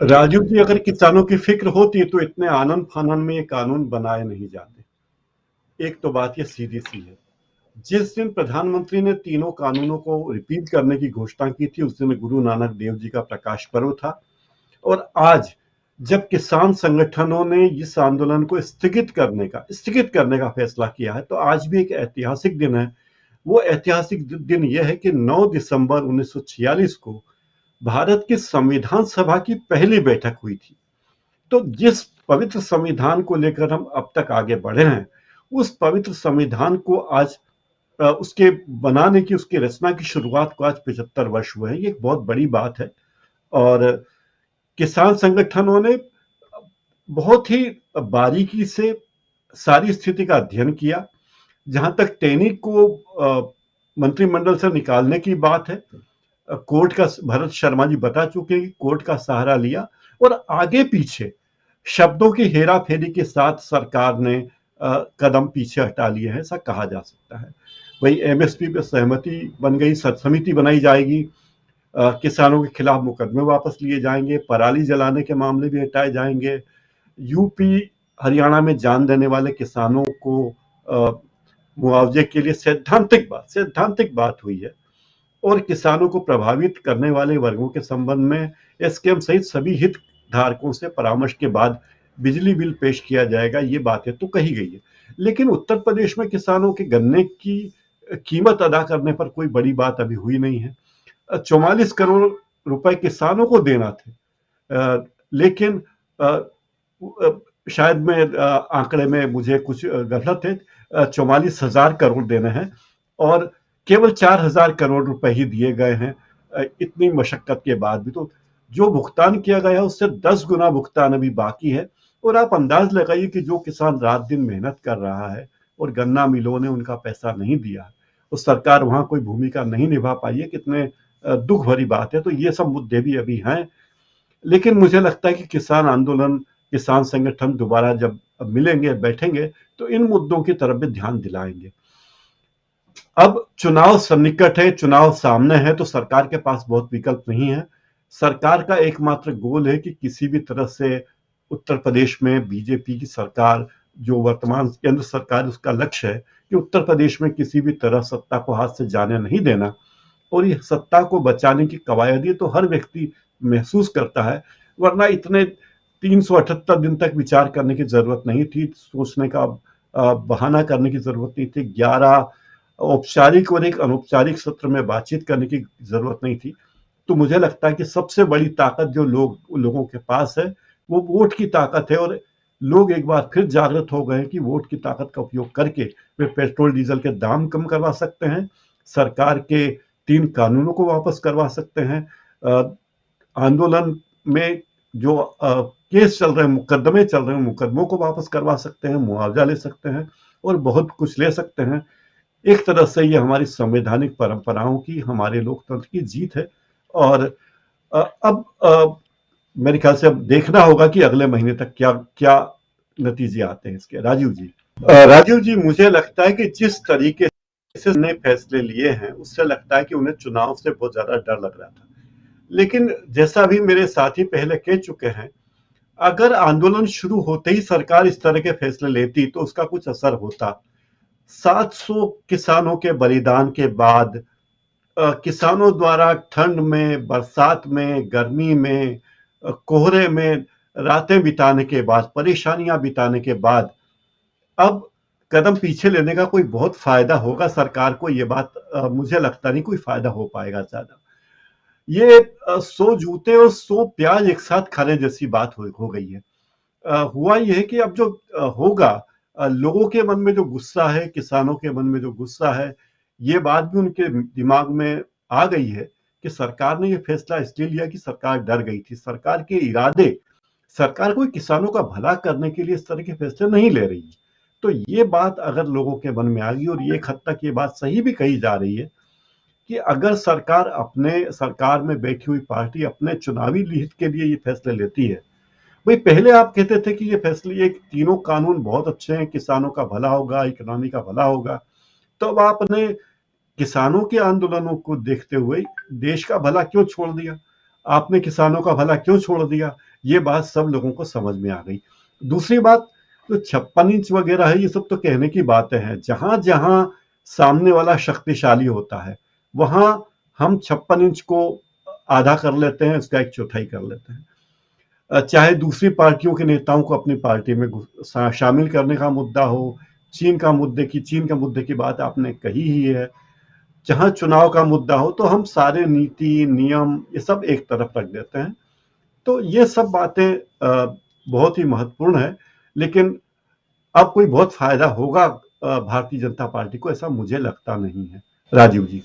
राजू जी, अगर किसानों की फिक्र होती तो इतने आनन फानन में ये कानून बनाए नहीं जाते। एक तो बात ये सीधी सी है। जिस दिन प्रधानमंत्री ने तीनों कानूनों को रिपीट करने की घोषणा की थी, उस दिन गुरु नानक देव जी का प्रकाश पर्व था। और आज जब किसान संगठनों ने इस आंदोलन को स्थगित करने का फैसला किया है, तो आज भी एक ऐतिहासिक दिन है। वो ऐतिहासिक दिन यह है कि 9 दिसंबर 1946 को भारत की संविधान सभा की पहली बैठक हुई थी। तो जिस पवित्र संविधान को लेकर हम अब तक आगे बढ़े हैं, उस पवित्र संविधान को आज उसके बनाने की, उसकी रचना की शुरुआत को आज 75 वर्ष हुए हैं। ये एक बहुत बड़ी बात है। और किसान संगठनों ने बहुत ही बारीकी से सारी स्थिति का अध्ययन किया। जहां तक टेनी को मंत्रिमंडल से निकालने की बात है, कोर्ट का, भरत शर्मा जी बता चुके हैं कि कोर्ट का सहारा लिया और आगे पीछे शब्दों की हेरा फेरी के साथ सरकार ने कदम पीछे हटा लिए हैं, ऐसा कहा जा सकता है। वही एमएसपी पे सहमति बन गई, समिति बनाई जाएगी, किसानों के खिलाफ मुकदमे वापस लिए जाएंगे, पराली जलाने के मामले भी हटाए जाएंगे, यूपी हरियाणा में जान देने वाले किसानों को मुआवजे के लिए सैद्धांतिक बात हुई है। और किसानों को प्रभावित करने वाले वर्गों के संबंध में एसकेएम सहित सभी हित धारकों से परामर्श के बाद बिजली बिल पेश किया जाएगा, ये बातें तो कही गई है। लेकिन उत्तर प्रदेश में किसानों के गन्ने की कीमत अदा करने पर कोई बड़ी बात अभी हुई नहीं है। 44 करोड़ रुपए किसानों को देना थे, लेकिन शायद मैं आंकड़े में मुझे कुछ गलत है, 44,000 करोड़ देने हैं और केवल 4,000 करोड़ रुपए ही दिए गए हैं। इतनी मशक्कत के बाद भी तो जो भुगतान किया गया है उससे 10 गुना भुगतान अभी बाकी है। और आप अंदाज लगाइए कि जो किसान रात दिन मेहनत कर रहा है और गन्ना मिलों ने उनका पैसा नहीं दिया, तो सरकार वहां कोई भूमिका नहीं निभा पाई है, कितने दुख भरी बात है। तो ये सब मुद्दे भी अभी हैं। लेकिन मुझे लगता है कि किसान आंदोलन, किसान संगठन दोबारा जब मिलेंगे, बैठेंगे, तो इन मुद्दों की तरफ भी ध्यान दिलाएंगे। अब चुनाव सन्निकट है, चुनाव सामने है, तो सरकार के पास बहुत विकल्प नहीं है। सरकार का एकमात्र गोल है कि किसी भी तरह से उत्तर प्रदेश में बीजेपी की सरकार, जो वर्तमान केंद्र सरकार, उसका लक्ष्य है कि उत्तर प्रदेश में किसी भी तरह सत्ता को हाथ से जाने नहीं देना। और ये सत्ता को बचाने की कवायद ये तो हर व्यक्ति महसूस करता है, वरना इतने 378 दिन तक विचार करने की जरूरत नहीं थी, सोचने का बहाना करने की जरूरत नहीं थी, 11 औपचारिक और एक अनौपचारिक सत्र में बातचीत करने की जरूरत नहीं थी। तो मुझे लगता है कि सबसे बड़ी ताकत जो लोगों के पास है, वो वोट की ताकत है। और लोग एक बार फिर जागृत हो गए हैं कि वोट की ताकत का उपयोग करके वे पेट्रोल डीजल के दाम कम करवा सकते हैं, सरकार के 3 कानूनों को वापस करवा सकते हैं, आंदोलन में जो केस चल रहे हैं, मुकदमे चल रहे हैं, मुकदमों को वापस करवा सकते हैं, मुआवजा ले सकते हैं और बहुत कुछ ले सकते हैं। एक तरह से ये हमारी संवैधानिक परंपराओं की, हमारे लोकतंत्र की जीत है। और अब मेरे ख्याल से अब देखना होगा कि अगले महीने तक क्या क्या नतीजे आते हैं इसके। राजीव जी, राजीव जी, मुझे लगता है कि जिस तरीके से उन्हें फैसले लिए हैं, उससे लगता है कि उन्हें चुनाव से बहुत ज्यादा डर लग रहा था। लेकिन जैसा भी मेरे साथी पहले कह चुके हैं, अगर आंदोलन शुरू होते ही सरकार इस तरह के फैसले लेती तो उसका कुछ असर होता। 700 किसानों के बलिदान के बाद, किसानों द्वारा ठंड में, बरसात में, गर्मी में, कोहरे में रातें बिताने के बाद, परेशानियां बिताने के बाद, अब कदम पीछे लेने का कोई बहुत फायदा होगा सरकार को, ये बात मुझे लगता नहीं कोई फायदा हो पाएगा ज्यादा। ये 100 जूते और 100 प्याज एक साथ खाने जैसी बात हो गई है। हुआ यह है कि अब जो होगा, लोगों के मन में जो गुस्सा है, किसानों के मन में जो गुस्सा है, ये बात भी उनके दिमाग में आ गई है कि सरकार ने ये फैसला इसलिए लिया कि सरकार डर गई थी। सरकार के इरादे, सरकार कोई किसानों का भला करने के लिए इस तरह के फैसले नहीं ले रही। तो ये बात अगर लोगों के मन में आ गई, और ये एक हद तक ये बात सही भी कही जा रही है कि अगर सरकार में बैठी हुई पार्टी अपने चुनावी हित के लिए ये फैसले लेती है। भाई, पहले आप कहते थे कि ये फैसले, ये तीनों कानून बहुत अच्छे हैं, किसानों का भला होगा, इकोनॉमी का भला होगा, तो अब आपने किसानों के आंदोलनों को देखते हुए देश का भला क्यों छोड़ दिया? आपने किसानों का भला क्यों छोड़ दिया? ये बात सब लोगों को समझ में आ गई। दूसरी बात, जो 56 इंच वगैरह है, ये सब तो कहने की बातें हैं। जहां जहां सामने वाला शक्तिशाली होता है, वहां हम 56 इंच को आधा कर लेते हैं, उसका एक चौथाई कर लेते हैं। चाहे दूसरी पार्टियों के नेताओं को अपनी पार्टी में शामिल करने का मुद्दा हो, चीन का मुद्दे की बात आपने कही ही है, जहां चुनाव का मुद्दा हो, तो हम सारे नीति नियम ये सब एक तरफ रख देते हैं। तो ये सब बातें बहुत ही महत्वपूर्ण है, लेकिन अब कोई बहुत फायदा होगा भारतीय जनता पार्टी को, ऐसा मुझे लगता नहीं है। राजीव जी।